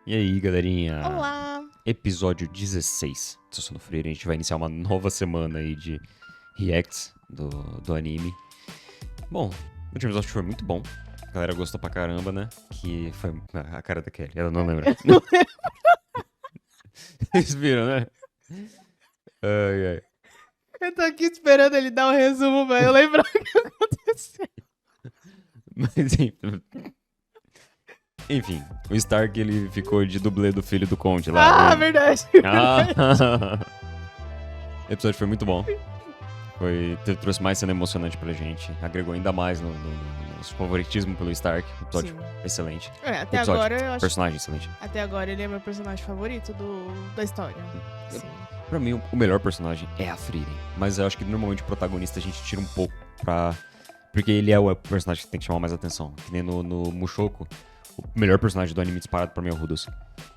E aí, galerinha? Olá! Episódio 16 do Sono Freire. A gente vai iniciar uma nova semana aí de reacts do anime. Bom, o último episódio foi muito bom. A galera gostou pra caramba, né? Que foi a cara da Kelly. Ela não lembra. Vocês viram, né? Ai, ai. Eu tô aqui esperando ele dar um resumo pra eu lembrar o que aconteceu. Mas enfim, o Stark ele ficou de dublê do filho do Conde lá. Ah, verdade. Ah! O episódio foi muito bom. Trouxe mais cena emocionante pra gente. Agregou ainda mais no nosso favoritismo pelo Stark. O episódio Sim. excelente. Até Episódio, agora eu acho. personagem excelente. Até agora ele é meu personagem favorito da história. Sim. Pra mim, o melhor personagem é a Frieren. Mas eu acho que normalmente o protagonista a gente tira um pouco pra. Porque ele é o personagem que tem que chamar mais atenção. Que nem no Mushoku, o melhor personagem do anime disparado pra mim é o Rudeus.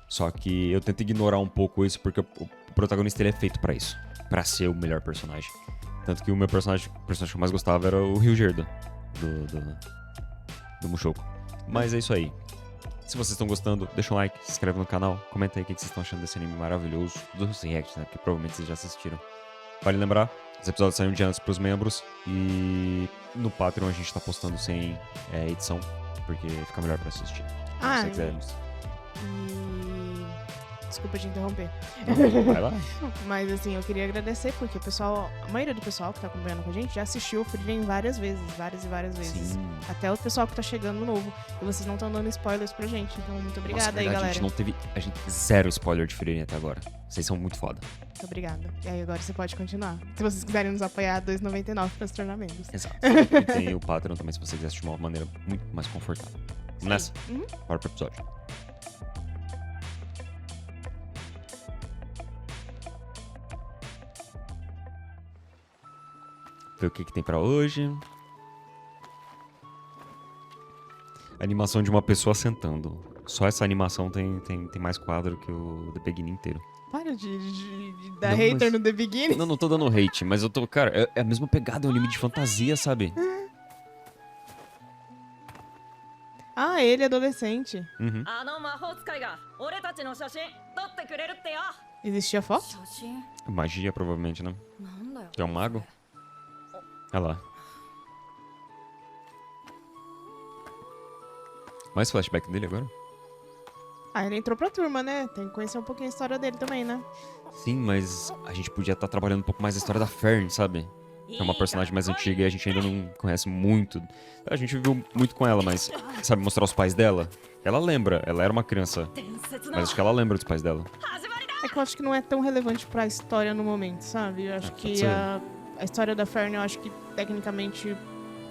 Só que eu tento ignorar um pouco isso porque o protagonista ele é feito pra isso. Pra ser o melhor personagem. Tanto que o personagem que eu mais gostava era o Ryuger do Mushoku. Mas é isso aí. Se vocês estão gostando, deixa um like, se inscreve no canal, comenta aí o que vocês estão achando desse anime maravilhoso. Dos reacts, né? Porque provavelmente vocês já assistiram. Vale lembrar, os episódios saem um dia antes pros membros. E no Patreon a gente tá postando sem edição, porque fica melhor pra assistir. Ah, Se você quiser. Desculpa te interromper. Vai lá. Mas assim, eu queria agradecer porque a maioria do pessoal que tá acompanhando com a gente já assistiu o Frieren várias vezes, várias e várias vezes. Sim. Até o pessoal que tá chegando novo. E vocês não estão dando spoilers pra gente, então muito obrigada. Nossa, aí, verdade, galera. a gente zero spoiler de Frieren até agora. Vocês são muito foda. Muito obrigada. E aí agora você pode continuar. Se vocês quiserem nos apoiar, R$2,99 pra se tornar membros. Exato. E tem o Patreon também, se você quiser assistir de uma maneira muito mais confortável. Vamos nessa? Uhum. Bora pro episódio. Ver o que tem pra hoje. Animação de uma pessoa sentando. Só essa animação tem mais quadro que o The Beginning inteiro. Para de dar Não, hater mas- no The Beginning. Não tô dando hate, mas eu tô... Cara, é a mesma pegada, é um anime de fantasia, sabe? Ah, ele é adolescente. Uhum. あの魔法使いが俺たちの写真撮ってくれるってよ Existia foto? 写真 Magia, provavelmente, né? なんだよ Que é um mago? Olha lá. Mais flashback dele agora? Ah, ele entrou pra turma, né? Tem que conhecer um pouquinho a história dele também, né? Sim, mas a gente podia estar trabalhando um pouco mais a história da Fern, sabe? Que é uma personagem mais antiga e a gente ainda não conhece muito. A gente viu muito com ela, mas sabe mostrar os pais dela? Ela lembra, ela era uma criança, 伝説の mas acho que ela lembra dos pais dela. 始まりだ É que eu acho que não é tão relevante pra história no momento, sabe? Eu acho pode que ser. a história da Fern, eu acho que tecnicamente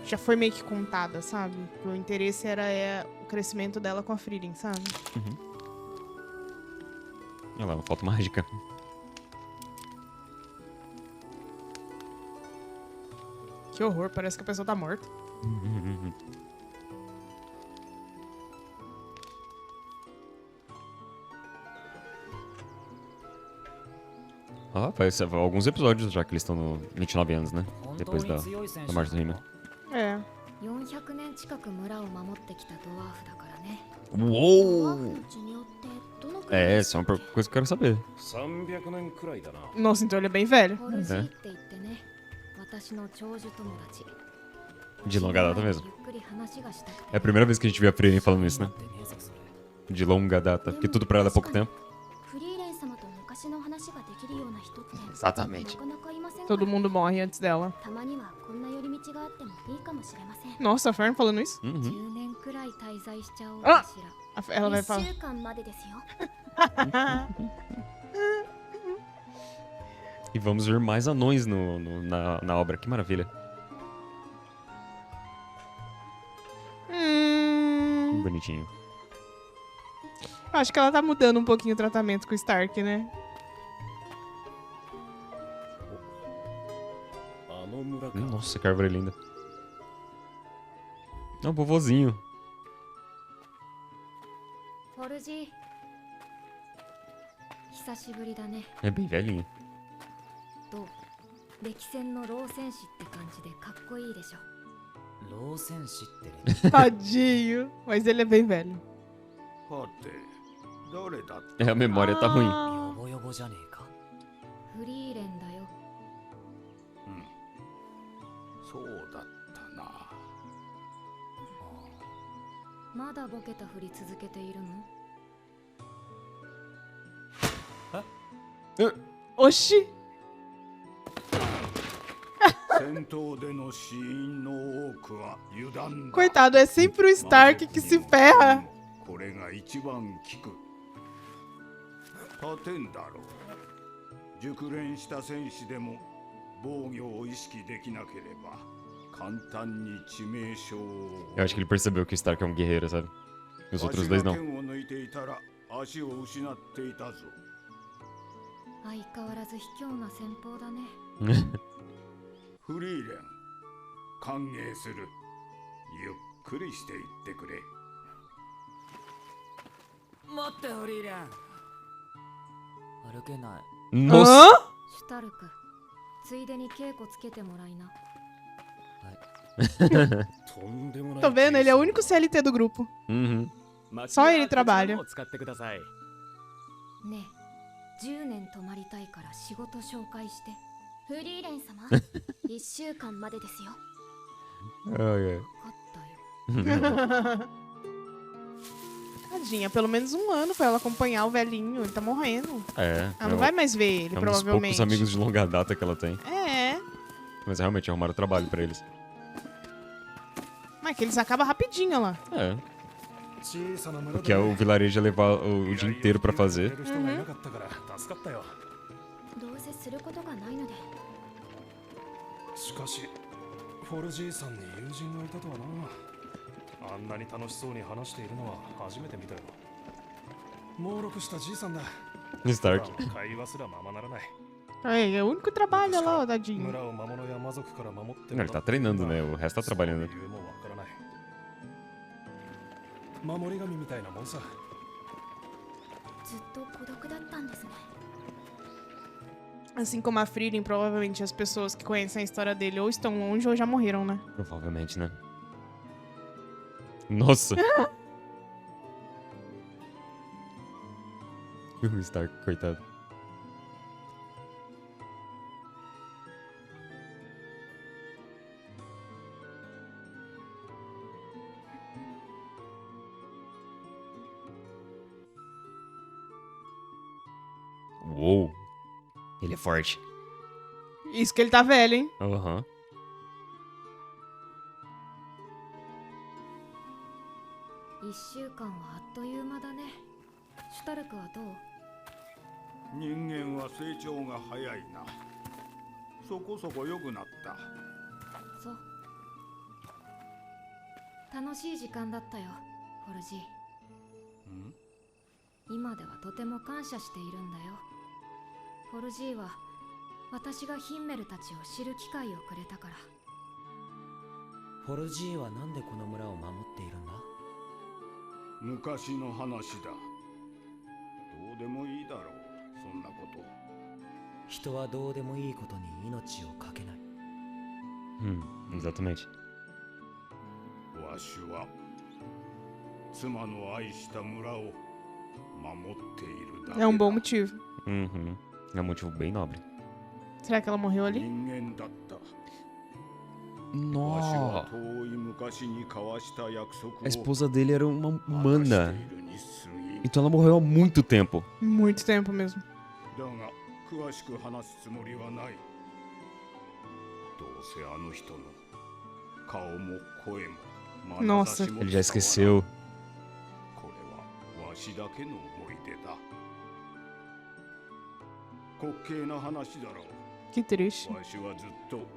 já foi meio que contada, sabe? O interesse era o crescimento dela com a Frieren, sabe? Olha lá, uma foto mágica. Que horror, parece que a pessoa tá morta. Ah, faz alguns episódios já que eles estão no 29 anos, né? Depois da morte do Rima. É. 400年近く村を守ってきたドワーフだからね。 Uou! の血によってどのくらい É, essa é uma coisa que eu quero saber. 300年くらいだな。 Nossa, então ele é bem velho. ホルジーって言ってね、私の長寿友達。 De longa data mesmo. ゆっくり話がしたくて É a primeira vez que a gente vê a Frieren falando isso, né? De longa data. Porque tudo pra ela é pouco tempo. フリーレン様と昔の話ができるような人って Exatamente. なかなかいませんから Todo mundo morre antes dela. たまにはこんな寄り道があってもいいかもしれません。 Nossa, a Fern falando isso? Uhum. 10年くらい滞在しちゃおうかし Ela ら。 vai falar. 1週間までですよ。 E vamos ver mais anões na obra. Que maravilha. Bonitinho. Acho que ela tá mudando um pouquinho o tratamento com o Stark, né? あの村か。 Nossa, que árvore linda. É um vovozinho. ホルジー。久しぶりだね。 É bem velhinho. どう歴戦の老戦士って感じでかっこいいでしょ。老戦士ってね。 Tadinho. Mas ele é bem velho. はて、誰だっ É, a memória tá ruim. ヨボヨボじゃねえか。フリーレンだよ。そうだったな。まだボケたふり続けているの？ Oxi! 戦闘での死因の多くは油断だ。 Coitado, é sempre o Stark que se ferra. これが一番効く。勝てんだろう。熟練した戦士でも防御を意識できなければ簡単に致命傷を。 Eu acho que ele percebeu que o Stark é um guerreiro, sabe? Os outros dois わ não. しが剣を抜いていたら足を失っていたぞ。相変わらず卑怯な戦法だね。フリーレン、歓迎する。ゆっくりしていってくれ。待ってフリーレン。歩けない。 Nossa! Hã? シュタルク、ついでに稽古つけてもらいな。とんでもない。 Tô vendo, ele é o único CLT do grupo. Uhum. Só ele trabalha. 使ってください。ねえ、10年泊まりたいから仕事紹介して。フリーレン様1週間までですよ。 Ai, 分かったよ。 Tadinha, pelo menos um ano pra ela acompanhar o velhinho. Ele tá morrendo. É. Ela não vai mais ver ele, é um dos provavelmente. poucos amigos de longa data que ela tem. É. Mas realmente arrumaram trabalho pra eles. Mas é que eles acabam rapidinho lá. É. Porque o vilarejo ia levar o dia inteiro pra fazer. どうせすることがないので。しかしフォルジーさんに友人がいたとはな。あんなに楽しそうに話しているのは初めて見たよ。猛録したじいさんだ。 Stark. 会話すらままならない。 É o único que trabalha lá, ó, tadinho. 村を魔物や魔族から守って Não, ele tá treinando, né? O resto tá trabalhando. 理由もわからない。守り神みたいなもんさ。ずっと孤独だったんですね。 Assim como a Frieren, provavelmente as pessoas que conhecem a história dele ou estão longe ou já morreram, né? Provavelmente, né? Nossa! O Stark, coitado. Uou! Ele é forte. Isso que ele tá velho, hein? Aham. 1週間はあっという間だね。シュタルクはどう？人間は成長が早いな。そこそこ良くなった。そう。楽しい時間だったよ、フォルジー。今ではとても感謝しているんだよ。フォルジーは私がヒンメルたちを知る機会をくれたから。フォルジーはなんでこの村を守っているんだ？昔の話だ。どうでもいいだろう、そんなこと。人はどうでもいいことに命をかけない。Exatamente. わしは妻の愛した村を守っているだけだ。 É um bom motivo. Uhum. É um motivo bem nobre. Será que ela morreu ali? 人間だった。わし Nossa! は遠い昔に交わした約束を A esposa dele era uma 果た humana. しているに過ぎん。 Então ela morreu há muito tempo. Muito tempo mesmo. だが詳しく話すつもりはない。どうせあの人の顔も声も眼差しも Ele já esqueceu. これはわしだけの思い出だ。滑稽な話だろう。 Que triste. わしはずっと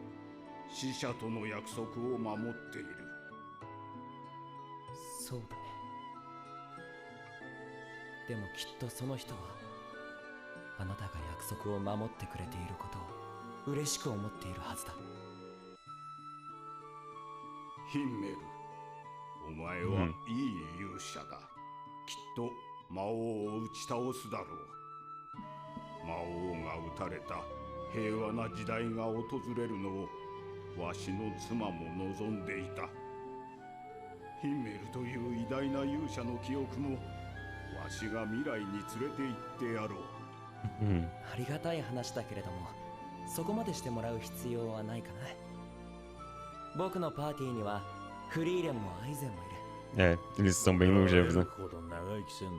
死者との約束を守っている。そうだね。でもきっとその人はあなたが約束を守ってくれていることを嬉しく思っているはずだ。ヒンメル、お前はいい勇者だ。きっと魔王を打ち倒すだろう。魔王が撃たれた平和な時代が訪れるのをわしの妻も望んでいた。ヒンメルという偉大な勇者の記憶もわしが未来に連れて行ってやろう。Uhum. ありがたい話だけれども、そこまでしてもらう必要はないかな。僕のパーティーにはフリーレンもアイゼンもいる。 É, eles são bem longevos, né? ほど長生きせんぞ。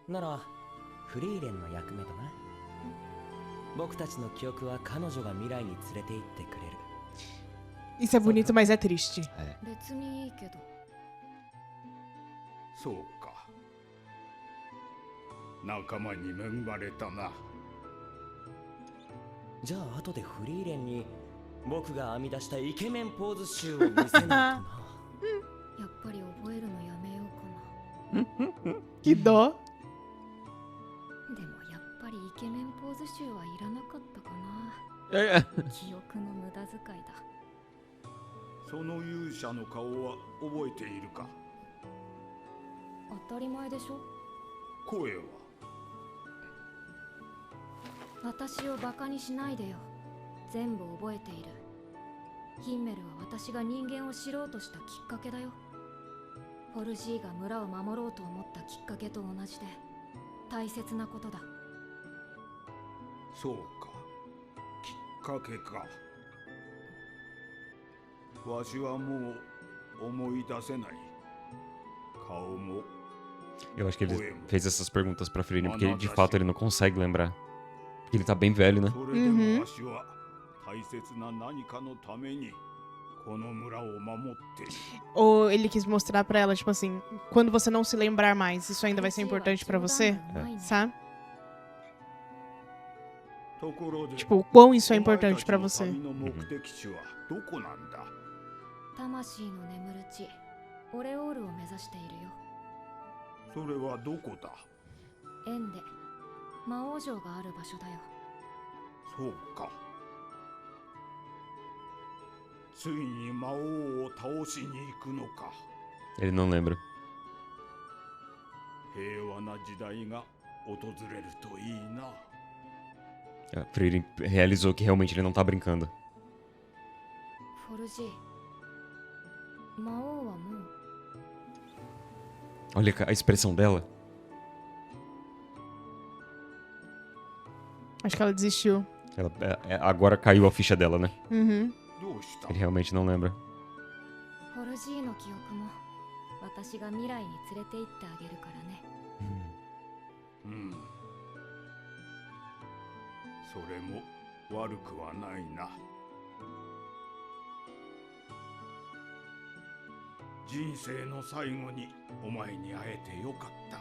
ならフリーレンの役目だな。僕たちの記憶は彼女が未来に連れて行ってくれる。 Isso é bonito, mas é triste. 別にいいけど。そうか。仲間に恵まれたな。じゃあ後でフリーレンに僕が編み出したイケメンポーズ集を見せないとな。やっぱり覚えるのやめようかな。 Que dó. でもやっぱりイケメンポーズ集はいらなかったかな。記憶の無駄遣いだ。その勇者の顔は覚えているか。当たり前でしょ。声は。私をバカにしないでよ。全部覚えている。ヒンメルは私が人間を知ろうとしたきっかけだよ。フォルジーが村を守ろうと思ったきっかけと同じで大切なことだ。そうか。きっかけか。わしはもう思い出せない。顔も。 Eu acho que ele fez essas perguntas pra Frieren porque de fato ele não consegue lembrar. Ele tá bem velho, né? それでもわしは大切な何かのためにこの村を守っている。 Ou ele quis mostrar pra ela, tipo assim, quando você não se lembrar mais, isso ainda vai ser importante pra você? Sabe? ところで、 Tipo, o quão isso é importante pra você. お前たちの旅の目的地はどこなんだ。魂の眠る地、オレオールを目指しているよ。それはどこだ。エンデ、魔王城がある場所だよ。そうか。ついに魔王を倒しに行くのか。 Ele não lembra. 平和な時代が訪れるといいな。Frieren realizou que realmente ele não tá brincando. フォルジー、魔王はもう。 Olha a expressão dela. Acho que ela desistiu. Ela, agora caiu a ficha dela, né? Uhum. どうした。 Ele realmente não lembra. フォルジーの記憶も私が未来に連れて行ってあげるからね。うん。それも悪くはないな。人生の最後にお前に会えてよかった。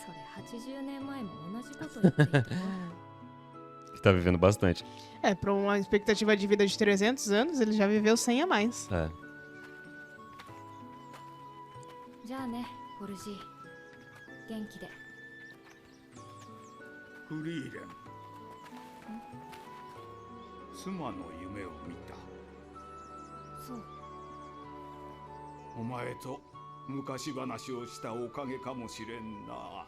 それ80年前も同じこと言っていた。 Ele tá vivendo bastante. É, pra uma expectativa de vida de 300 anos, ele já viveu 100 a mais. É. じゃあね、フォルジー。元気で。フリーレン。妻の夢を見た。そう。お前と昔話をしたおかげかもしれんな。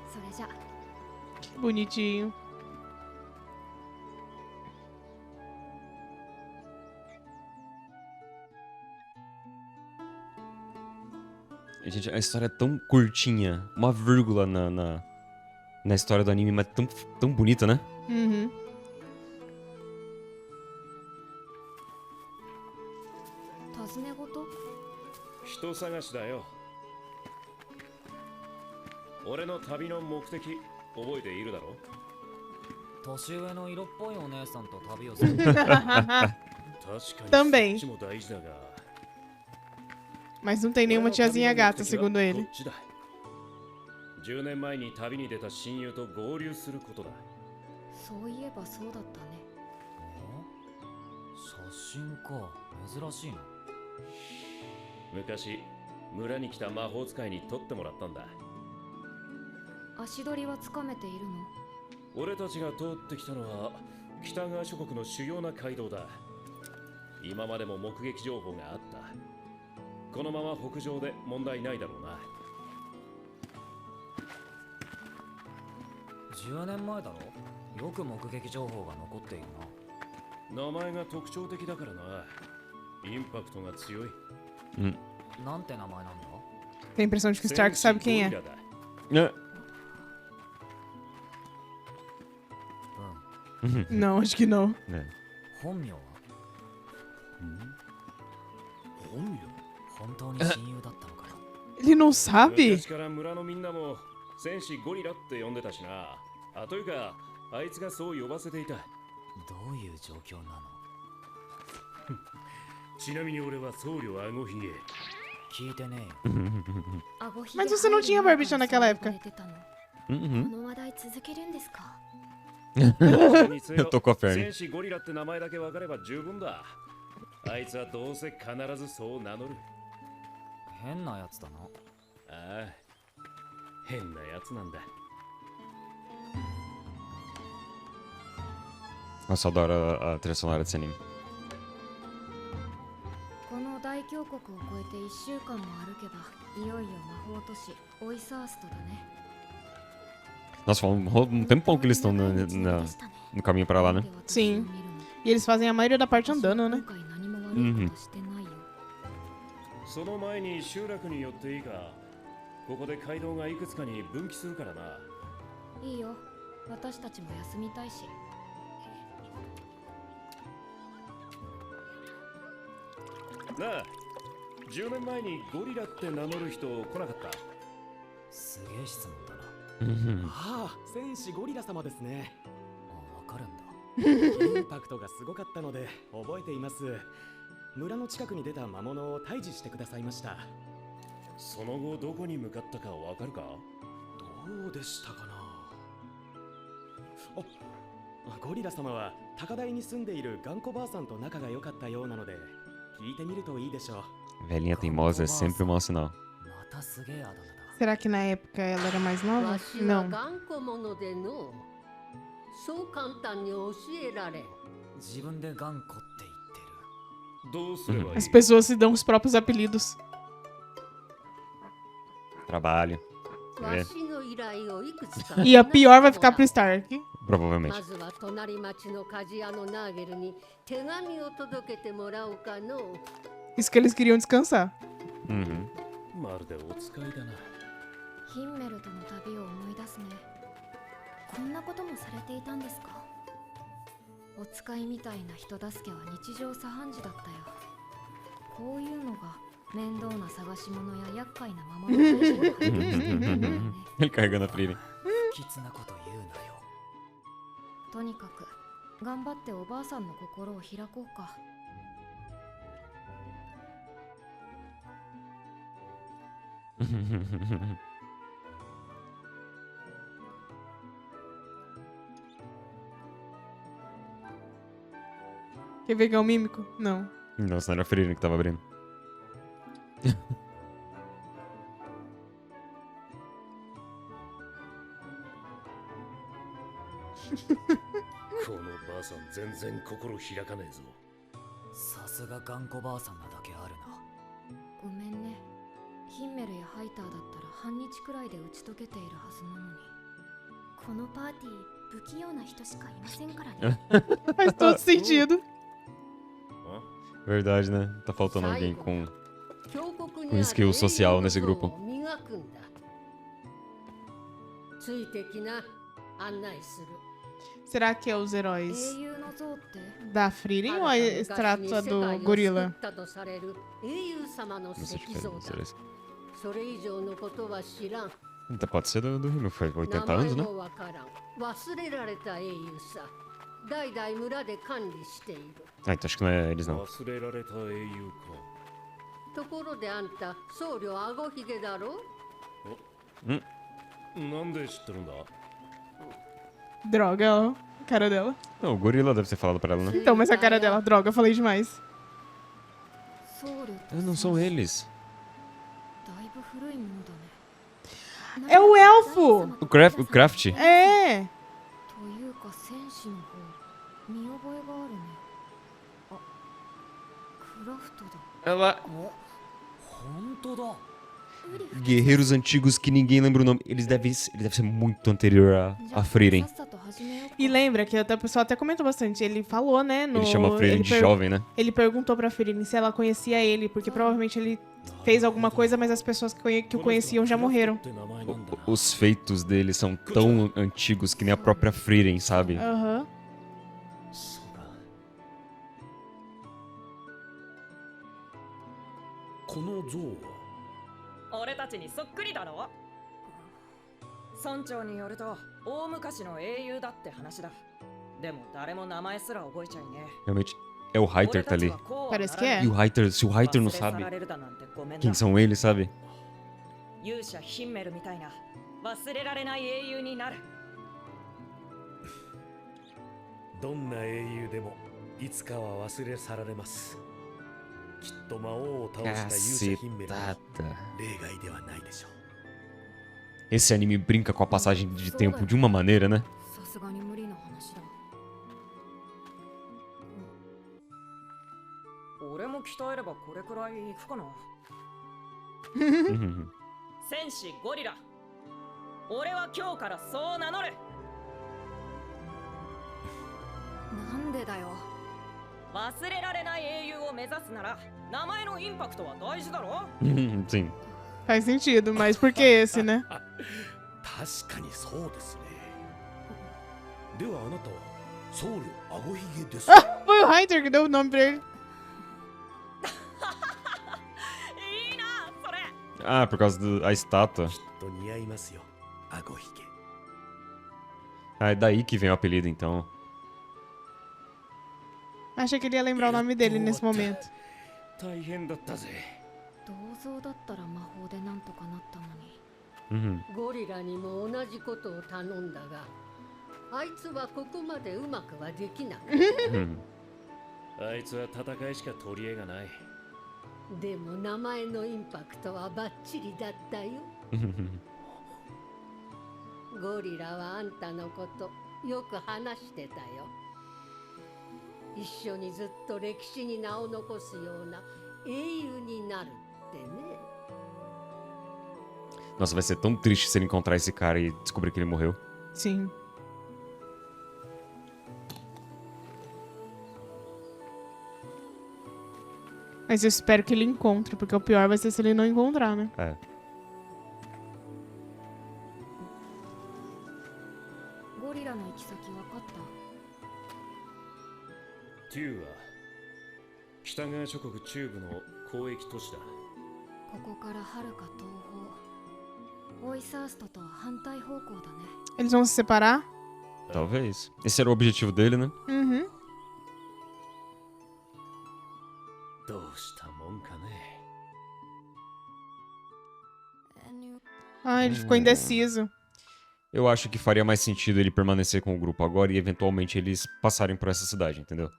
それじゃ。 Bonitinho. Gente, a história é tão curtinha. Uma vírgula na história do anime, mas tão bonita, né? Uhum. 尋ね事？人探しだよ。俺の旅の目的覚えているだろ。年上の色っぽいお姉さんと旅をする。 Também. そっちも大事だが。 Mas não tem nenhuma tiazinha gata, segundo ele. 10年前に旅に出た親友と合流することだ。そういえばそうだったね。写真か、珍しいな。昔村に来た魔法使いに撮ってもらったんだ。足取りはつかめているの？俺たちが通ってきたのは北側諸国の主要な街道だ。今までも目撃情報があった。このまま北上で問題ないだろうな。10年前だろ。よく目撃情報が残っているな。名前が特徴的だからな。インパクトが強い。うん。なんて名前なんだ？ Tem a impressão de que o Stark sabe quem é. Não, acho que não. 本名は本名本当に親友だったのかよ Ele não sabe? 昔から村のみんなも戦士ゴリラって呼んでたしな。あ、というかあいつがそう呼ばせていた。どういう状況なのちなみに俺は僧侶あごひげ。聞いてねえよ Mas você não tinha barbicha naquela época. この話題続けるんですか？ Eu tô com a Fern. 戦士ゴリラって名前だけ分かれば十分だ。あいつはどうせ必ずそう名乗る。変なやつだな。ああ、変なやつなんだ。 Nossa, eu adoro a trilha sonora desse anime. この大峡谷を越えて1週間も歩けばいよいよ魔法都市オイサーストだね。 Nossa, fala um tempão que eles estão no caminho pra lá, né? Sim. E eles fazem a maioria da parte andando, né? その前に集落に寄っていいか。ここで街道がいくつかに分岐するからな。いいよ。私たちも休みたいし。 なあ、10年前にゴリラって名乗る人来なかった？すげえ質問だな。ああ、戦士ゴリラ様ですね。あ、わかるんだ。インパクトがすごかったので覚えています。村の近くに出た魔物を退治してくださいました。その後どこに向かったかわかるか？どうでしたかな。ゴリラ様は高台に住んでいる頑固ばあさんと仲が良かったようなので聞いてみるといいでしょう。 Velhinha teimosa é sempre um mau sinal. またすげえあだ名だ。 Será que na época ela era mais nova? Não. そう簡単に教えられん。自分で頑固って言ってる。どうすればいい？ As pessoas se dão os próprios apelidos. Trabalho. E a pior vai ficar pro Stark. Provavelmente. まずは隣町の鍛冶屋のナーゲルに手紙を届けてもらおうかの。 Isso que eles queriam descansar. Uhum. まるでお使いだな。ヒンメルとの旅を思い出すね。こんなこともされていたんですか？お使いみたいな人助けは日常茶飯事だったよ。こういうのが面倒な探し物や厄介な魔物たちを配慮しているんだよね。Ele carregando a Frieren. 不吉なこと言うなよ。とにかく頑張っておばあさんの心を開こうか。Quer ver que é um mímico? Não. Nossa, não era a Frieren que tava abrindo. このばあさん全然心開かねえぞ。さすが頑固ばあさんなだけあるな。ごめんね。ヒンメルやハイターだったら半日くらいで打ち解けているはずなのに。このパーティー不器用な人しかいませんからね。 Faz todo sentido. Verdade, né? Tá faltando alguém com skill social nesse grupo. ついてきな、案内する。 Será que é os heróis 英雄の像って da Frieren ou a estátua do gorila? 英雄様の Não sei 石 de 像 que だ。 ser esse. それ以上のことは知らん。 Então pode ser do Himmel, foi 80 名前 anos, né? もわからん。忘れられた英雄さ。代々村で管理している。 Ah, então acho que não é eles não. 忘れられた英雄か。ところであんた、僧侶あごひげだろ？なんで知ってるんだ？ Droga, a cara dela. Não, o gorila deve ter falado pra ela, né? Então, mas a cara dela, droga, eu falei demais. Não são eles. É o elfo! O Craft. É! Ela... Guerreiros antigos que ninguém lembra o nome. Ele deve ser muito anterior a Frieren. E lembra que até o pessoal até comentou bastante. Ele falou, né? Ele chama Frieren de jovem, né? Ele perguntou pra Frieren se ela conhecia ele, porque provavelmente ele fez alguma coisa, mas as pessoas que o conheciam já morreram. Os feitos dele são tão antigos que nem a própria Frieren, sabe? Aham. この像は俺たちにそっくりだろ。村長によると大昔の英雄だって話だ。でも誰も名前すら覚えちゃいね。 Realmente, é o Reiter que tá ali. Parece que é. E o Reiter, se o Reiter não sabe quem são eles, sabe? 勇者ヒンメルみたいな忘れられない英雄になる。どんな英雄でもいつかは忘れ去られます。きっと魔王を倒した勇者ヒンメルは例外ではないでしょう。 Esse anime brinca com a passagem de tempo de uma maneira, né? さすがに無理な話だ。俺も鍛えればこれくらいいくかな。戦士ゴリラ。俺は今日からそう名乗る。なんでだよ。忘れられない英雄を目指すなら名前のインパクトは大事だろ。 Sim. Faz sentido, mas por que esse, né? 確かにそうですね。ではあなたは僧侶アゴヒゲです。 Ah, foi o Reiter que deu o nome pra ele. いいなそれ。 Ah, por causa da estátua. と似合いますよ、アゴヒゲ。 Ah, é daí que vem o apelido, então. Achei que ele ia lembrar o nome dele nesse momento. 大変だったぜ。銅像だったら魔法でなんとかなったのに。ゴリラにも同じことを頼んだが、あいつはここまでうまくはできなかった。あいつは戦いしか取り柄がない。でも名前のインパクトはバッチリだったよ。ゴリラはあんたのことよく話してたよ。一緒にずっと歴史に名を残すような英雄になるってね。 Nossa, vai ser tão triste se ele encontrar esse cara e descobrir que ele morreu. Sim. Mas eu espero que ele encontre, porque o pior vai ser se ele não encontrar, né? É. ゴリラの行き先分かった？テューは北側諸国中部の交易都市だ。ここから遥か東方。オイサーストとは反対方向だね。 Eles vão se separar? Talvez. Esse era o objetivo dele, né? Uhum. どうしたもんかね。 Ah, ele ficou indeciso. Eu acho que faria mais sentido ele permanecer com o grupo agora e eventualmente eles passarem por essa cidade, entendeu?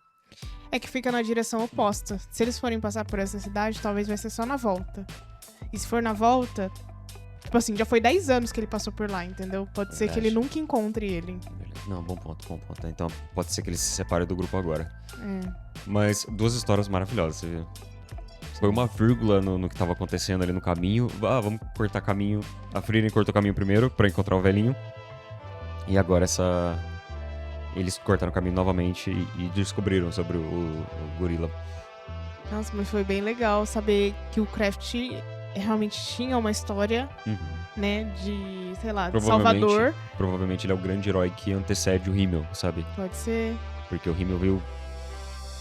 É que fica na direção oposta. Se eles forem passar por essa cidade, talvez vai ser só na volta. E se for na volta, tipo assim, já foi 10 anos que ele passou por lá, entendeu? Pode ser que ele nunca encontre ele. Não, bom ponto, bom ponto. Então pode ser que ele se separe do grupo agora. É. Mas duas histórias maravilhosas, você viu? Foi uma vírgula no que tava acontecendo ali no caminho. Ah, vamos cortar caminho. A Frieren cortou caminho primeiro pra encontrar o velhinho. E agora essa... Eles cortaram o caminho novamente e descobriram sobre o gorila. Nossa, mas foi bem legal saber que o Craft realmente tinha uma história, né, de, sei lá, de Salvador. Provavelmente ele é o grande herói que antecede o Himmel, sabe? Pode ser. Porque o Himmel veio,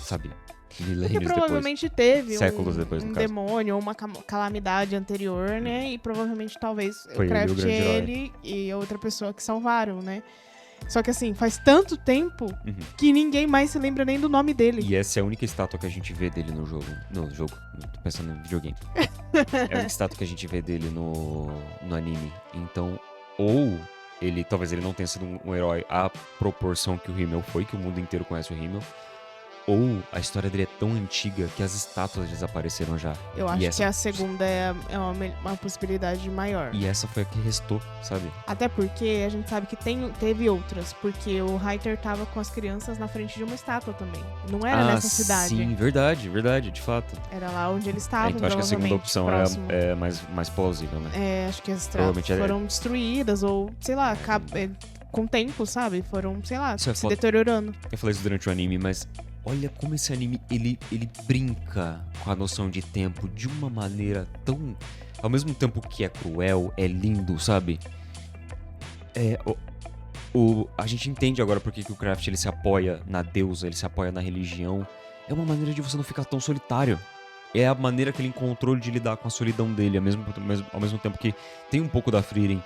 sabe, milênios Porque depois. provavelmente teve séculos depois, no um caso. demônio ou uma calamidade anterior, né? E provavelmente talvez Foi o Craft, ele, o grande ele e outra pessoa que salvaram, né? Só que assim, faz tanto tempo que ninguém mais se lembra nem do nome dele. E essa é a única estátua que a gente vê dele no jogo. No jogo, tô pensando no videogame. É a única estátua que a gente vê dele no anime. Então, ou ele, talvez ele não tenha sido um herói à proporção que o Himmel foi, que o mundo inteiro conhece o Himmel. Ou a história dele é tão antiga que as estátuas desapareceram já. Eu acho que a segunda é uma possibilidade maior. E essa foi a que restou, sabe? Até porque a gente sabe que teve outras. Porque o Reiter tava com as crianças na frente de uma estátua também. Não era nessa cidade. Sim, verdade, de fato. Era lá onde eles estavam, então acho que a segunda opção é mais plausível, né? É, acho que as estátuas foram destruídas ou, sei lá, com o tempo, sabe? Foram, sei lá, Isso é se foda. deteriorando. Eu falei isso durante o anime, mas olha como esse anime, ele brinca com a noção de tempo de uma maneira tão... Ao mesmo tempo que é cruel, é lindo, sabe? A gente entende agora por que o Craft ele se apoia na deusa, ele se apoia na religião. É uma maneira de você não ficar tão solitário. É a maneira que ele encontrou de lidar com a solidão dele, ao mesmo tempo que tem um pouco da Frieren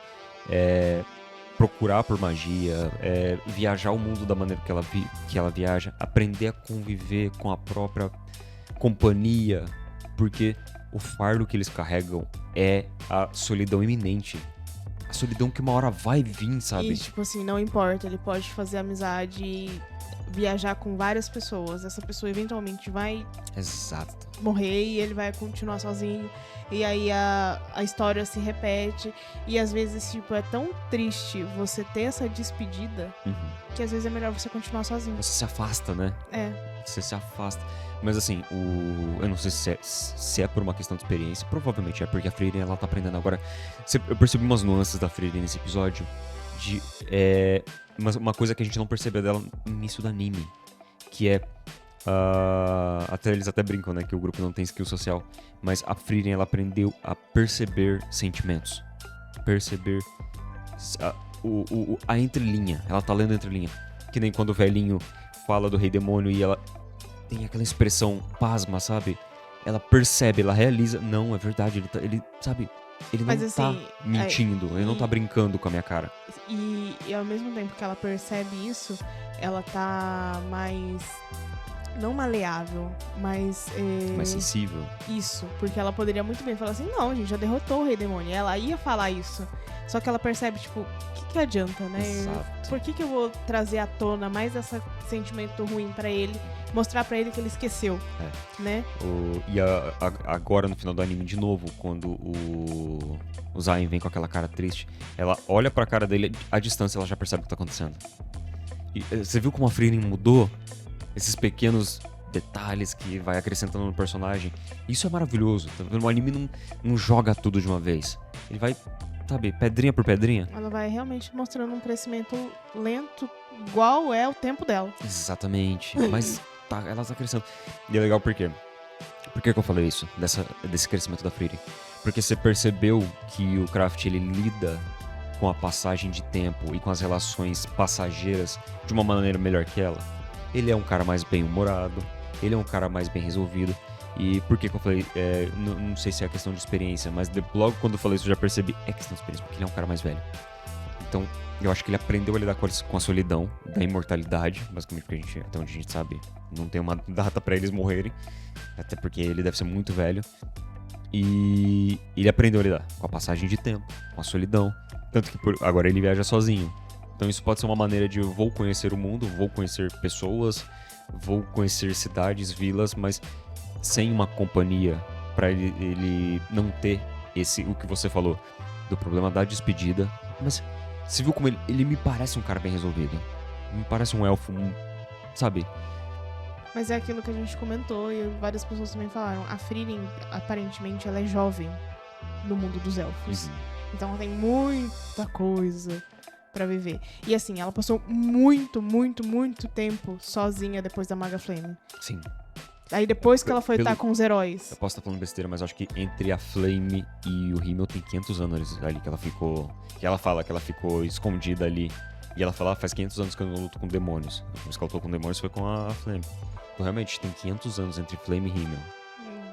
procurar por magia, viajar o mundo da maneira que ela viaja, aprender a conviver com a própria companhia, porque o fardo que eles carregam é a solidão iminente. A solidão que uma hora vai vir, sabe? E, tipo assim, não importa, ele pode fazer amizade e viajar com várias pessoas. Essa pessoa eventualmente vai morrer e ele vai continuar sozinho. E aí a história se repete. E às vezes, tipo, é tão triste você ter essa despedida que às vezes é melhor você continuar sozinho. Você se afasta, né? Você se afasta. Mas assim, eu não sei se é por uma questão de experiência. Provavelmente é, porque a Frieren, ela tá aprendendo agora. Eu percebi umas nuances da Frieren nesse episódio. De uma coisa que a gente não percebeu dela no início do anime. Que é... eles até brincam, né? Que o grupo não tem skill social. Mas a Frieren, ela aprendeu a perceber sentimentos. Perceber a entrelinha. Ela tá lendo a entrelinha. Que nem quando o velhinho fala do Rei Demônio e ela tem aquela expressão pasma, sabe? Ela percebe, ela realiza. Não, é verdade, ele sabe? Ele não assim, tá mentindo, ele não tá brincando com a minha cara. E ao mesmo tempo que ela percebe isso, ela tá mais... Não maleável, mas... Mais sensível. Isso, porque ela poderia muito bem falar assim, não, a gente já derrotou o Rei Demônio. Ela ia falar isso. Só que ela percebe, tipo, o que adianta, né? Exato. Por que eu vou trazer à tona mais esse sentimento ruim pra ele? Mostrar pra ele que ele esqueceu, né? Agora, no final do anime, de novo, quando o Zayn vem com aquela cara triste, ela olha pra cara dele, à distância ela já percebe o que tá acontecendo. E você viu como a Frieren mudou? Esses pequenos detalhes que vai acrescentando no personagem. Isso é maravilhoso. Tá vendo? O anime não joga tudo de uma vez. Ele vai, sabe, pedrinha por pedrinha. Ela vai realmente mostrando um crescimento lento, igual é o tempo dela. Exatamente. Mas ela tá crescendo. E é legal por quê? Por que eu falei isso? Desse crescimento da Frieren? Porque você percebeu que o Craft, ele lida com a passagem de tempo e com as relações passageiras de uma maneira melhor que ela. Ele é um cara mais bem-humorado, ele é um cara mais bem resolvido. E por que eu falei, não sei se é questão de experiência, mas logo quando eu falei isso eu já percebi, é questão de experiência, porque ele é um cara mais velho. Então, eu acho que ele aprendeu a lidar com a solidão da imortalidade, basicamente porque até onde a gente sabe, não tem uma data pra eles morrerem, até porque ele deve ser muito velho. E ele aprendeu a lidar com a passagem de tempo, com a solidão, tanto que agora ele viaja sozinho. Então isso pode ser uma maneira de vou conhecer o mundo, vou conhecer pessoas, vou conhecer cidades, vilas, mas sem uma companhia pra ele não ter o que você falou, do problema da despedida. Mas você viu como ele me parece um cara bem resolvido. Me parece um elfo, sabe? Mas é aquilo que a gente comentou e várias pessoas também falaram. A Frieren, aparentemente, ela é jovem no mundo dos elfos. Então ela tem muita coisa pra viver. E assim, ela passou muito, muito, muito tempo sozinha depois da Maga Flame. Sim. Aí depois que ela foi estar com os heróis. Eu posso estar falando besteira, mas acho que entre a Flame e o Himmel tem 500 anos ali que ela ficou... Que ela fala que ela ficou escondida ali. E ela fala, faz 500 anos que eu não luto com demônios. A última vez que ela lutou com demônios foi com a Flame. Então realmente tem 500 anos entre Flame e Himmel.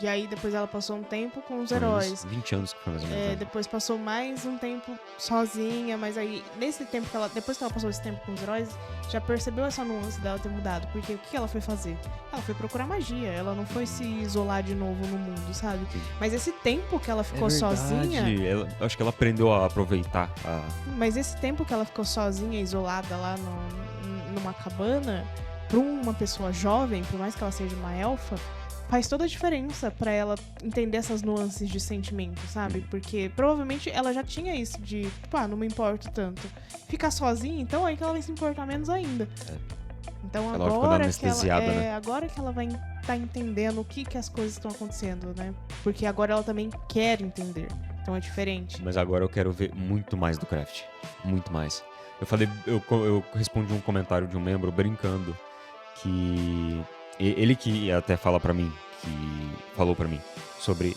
E aí depois ela passou um tempo com os heróis. 20 anos que foi mais ou menos. Depois passou mais um tempo sozinha, mas aí nesse tempo que depois que ela passou esse tempo com os heróis, já percebeu essa nuance dela ter mudado. Porque o que ela foi fazer? Ela foi procurar magia, ela não foi se isolar de novo no mundo, sabe? Mas esse tempo que ela ficou sozinha... Acho que ela aprendeu a aproveitar Mas esse tempo que ela ficou sozinha, isolada lá numa cabana, pra uma pessoa jovem, por mais que ela seja uma elfa, faz toda a diferença pra ela entender essas nuances de sentimento, sabe? Porque provavelmente ela já tinha isso de, tipo, não me importo tanto. Ficar sozinha, então aí que ela vai se importar menos ainda. Então agora que ela vai estar entendendo o que as coisas estão acontecendo, né? Porque agora ela também quer entender. Então é diferente. Mas agora eu quero ver muito mais do Craft. Muito mais. Eu respondi um comentário de um membro brincando que ele que até falou pra mim sobre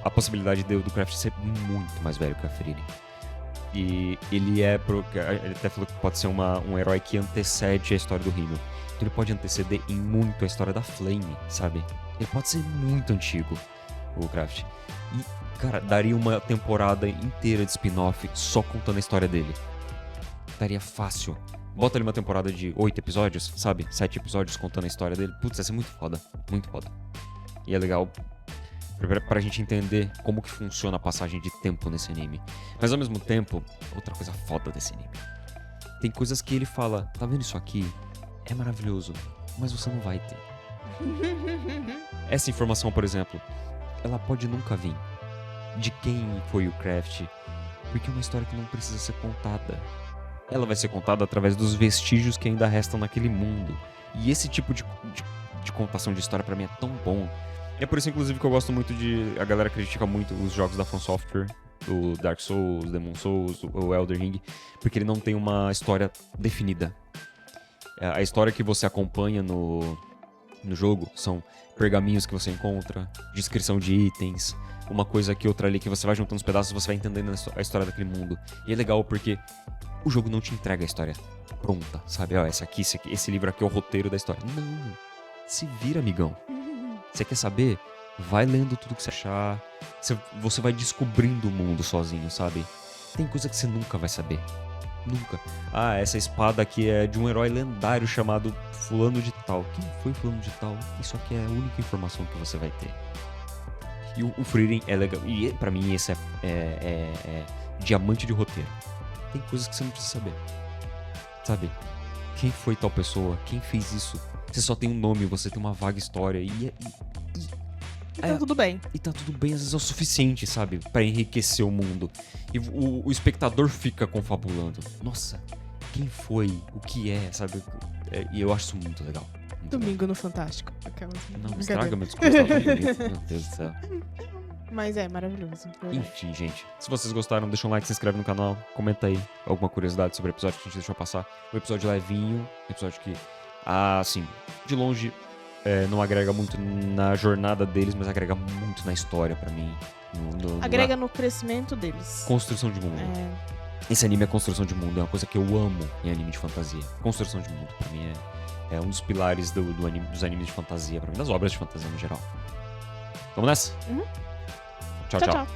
a possibilidade do Craft ser muito mais velho que a Frieren. E ele até falou que pode ser um herói que antecede a história do Himmel. Então ele pode anteceder em muito a história da Flame, sabe? Ele pode ser muito antigo, o Craft. E, cara, daria uma temporada inteira de spin-off só contando a história dele. Daria fácil. Bota ali uma temporada de 8 episódios, sabe? 7 episódios contando a história dele. Putz, ia ser muito foda. Muito foda. E é legal pra gente entender como que funciona a passagem de tempo nesse anime. Mas ao mesmo tempo, outra coisa foda desse anime. Tem coisas que ele fala, tá vendo isso aqui? É maravilhoso, mas você não vai ter. Essa informação, por exemplo, ela pode nunca vir. De quem foi o Craft, porque é uma história que não precisa ser contada. Ela vai ser contada através dos vestígios que ainda restam naquele mundo. E esse tipo de contação de história pra mim é tão bom. É por isso, inclusive, que eu gosto muito a galera critica muito os jogos da From Software, o Dark Souls, Demon Souls, o Elden Ring, porque ele não tem uma história definida. A história que você acompanha no jogo são pergaminhos que você encontra, descrição de itens, uma coisa aqui, outra ali, que você vai juntando os pedaços e você vai entendendo a história daquele mundo. E é legal porque o jogo não te entrega a história pronta, sabe? Ó, esse livro aqui é o roteiro da história. Não, se vira, amigão. Você quer saber? Vai lendo tudo que você achar. Você vai descobrindo o mundo sozinho, sabe? Tem coisa que você nunca vai saber. Nunca. Ah, essa espada aqui é de um herói lendário chamado fulano de tal. Quem foi fulano de tal? Isso aqui é a única informação que você vai ter. E o Frieren é legal. E pra mim esse é diamante de roteiro. Tem coisas que você não precisa saber. Sabe? Quem foi tal pessoa? Quem fez isso? Você só tem um nome, você tem uma vaga história e tá tudo bem. E tá tudo bem, às vezes é o suficiente, sabe? Pra enriquecer o mundo. E o espectador fica confabulando. Nossa, quem foi? O que é, sabe? E eu acho isso muito legal. Muito Domingo legal. no Fantástico. Não, estraga meu discurso. Meu Deus do céu. Mas é maravilhoso. Verdade. Enfim, gente. Se vocês gostaram, deixa um like, se inscreve no canal. Comenta aí alguma curiosidade sobre o episódio que a gente deixou passar. O episódio levinho. Episódio que, assim, de longe... não agrega muito na jornada deles, mas agrega muito na história pra mim. Agrega no crescimento deles. Construção de mundo. Esse anime é construção de mundo, é uma coisa que eu amo em anime de fantasia. Construção de mundo, pra mim, é um dos pilares dos animes de fantasia, pra mim, das obras de fantasia no geral. Vamos nessa? Uhum. Tchau, tchau.